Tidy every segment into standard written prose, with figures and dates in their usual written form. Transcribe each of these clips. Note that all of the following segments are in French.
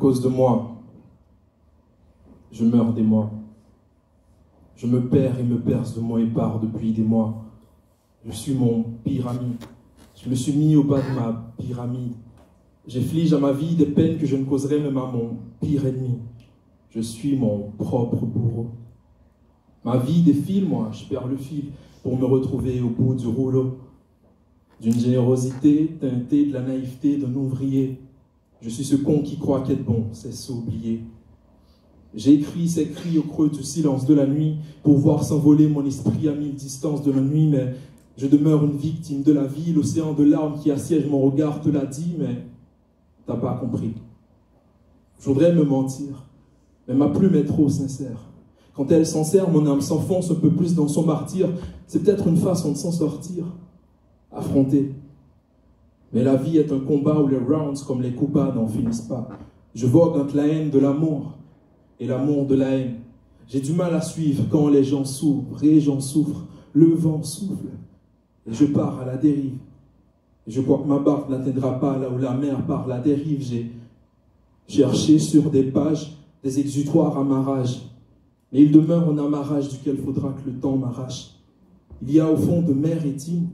cause de moi, je meurs des mois. Je me perds et me perce de mon épars depuis des mois. Je suis mon pire ami. Je me suis mis au bas de ma pyramide. J'inflige à ma vie des peines que je ne causerais même à mon pire ennemi. Je suis mon propre bourreau. Ma vie défile, moi, je perds le fil pour me retrouver au bout du rouleau. D'une générosité teintée de la naïveté d'un ouvrier. Je suis ce con qui croit qu'être bon, c'est s'oublier. J'ai écrit ces cris au creux du silence de la nuit pour voir s'envoler mon esprit à 1000 distances de la nuit, mais je demeure une victime de la vie. L'océan de larmes qui assiège mon regard te l'a dit, mais t'as pas compris. Je voudrais me mentir, mais ma plume est trop sincère. Quand elle s'en sert, mon âme s'enfonce un peu plus dans son martyre. C'est peut-être une façon de s'en sortir, affronter. Mais la vie est un combat où les rounds comme les coups bas n'en finissent pas. Je vogue entre la haine de l'amour et l'amour de la haine. J'ai du mal à suivre quand les gens s'ouvrent et j'en souffre. Le vent souffle et je pars à la dérive. Et je crois que ma barque n'atteindra pas là où la mer part à la dérive. J'ai cherché sur des pages des exutoires à ma rage. Mais il demeure un amarrage duquel faudra que le temps m'arrache. Il y a au fond de mer étime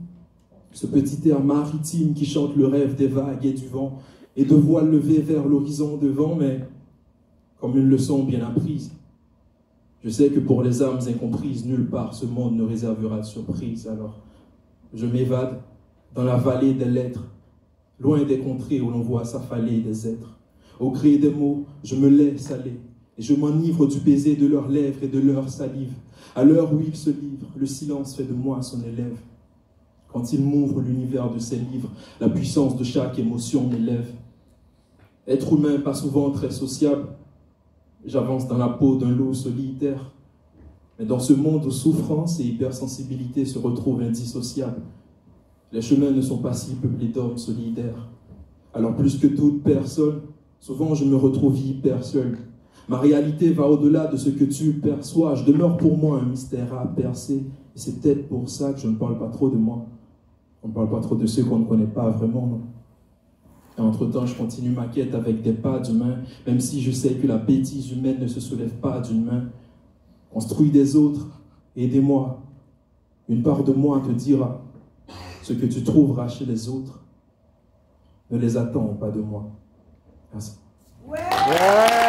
ce petit air maritime qui chante le rêve des vagues et du vent et de voiles levées vers l'horizon devant, mais comme une leçon bien apprise. Je sais que pour les âmes incomprises, nulle part ce monde ne réservera de surprise. Alors, je m'évade dans la vallée des lettres, loin des contrées où l'on voit s'affaler des êtres. Au gré des mots, je me laisse aller, et je m'enivre du baiser de leurs lèvres et de leur salive. À l'heure où ils se livrent, le silence fait de moi son élève. Quand il m'ouvre l'univers de ses livres, la puissance de chaque émotion m'élève. Être humain, pas souvent très sociable, j'avance dans la peau d'un loup solitaire. Mais dans ce monde où souffrance et hypersensibilité se retrouvent indissociables, les chemins ne sont pas si peuplés d'hommes solidaires. Alors plus que toute personne, souvent je me retrouve hyper seul. Ma réalité va au-delà de ce que tu perçois. Je demeure pour moi un mystère à percer. Et c'est peut-être pour ça que je ne parle pas trop de moi. On ne parle pas trop de ceux qu'on ne connaît pas vraiment, non. Et entre-temps, je continue ma quête avec des pas d'humain, même si je sais que la bêtise humaine ne se soulève pas d'une main. Construis des autres, aidez-moi. Une part de moi te dira ce que tu trouveras chez les autres. Ne les attends pas de moi. Merci. Ouais.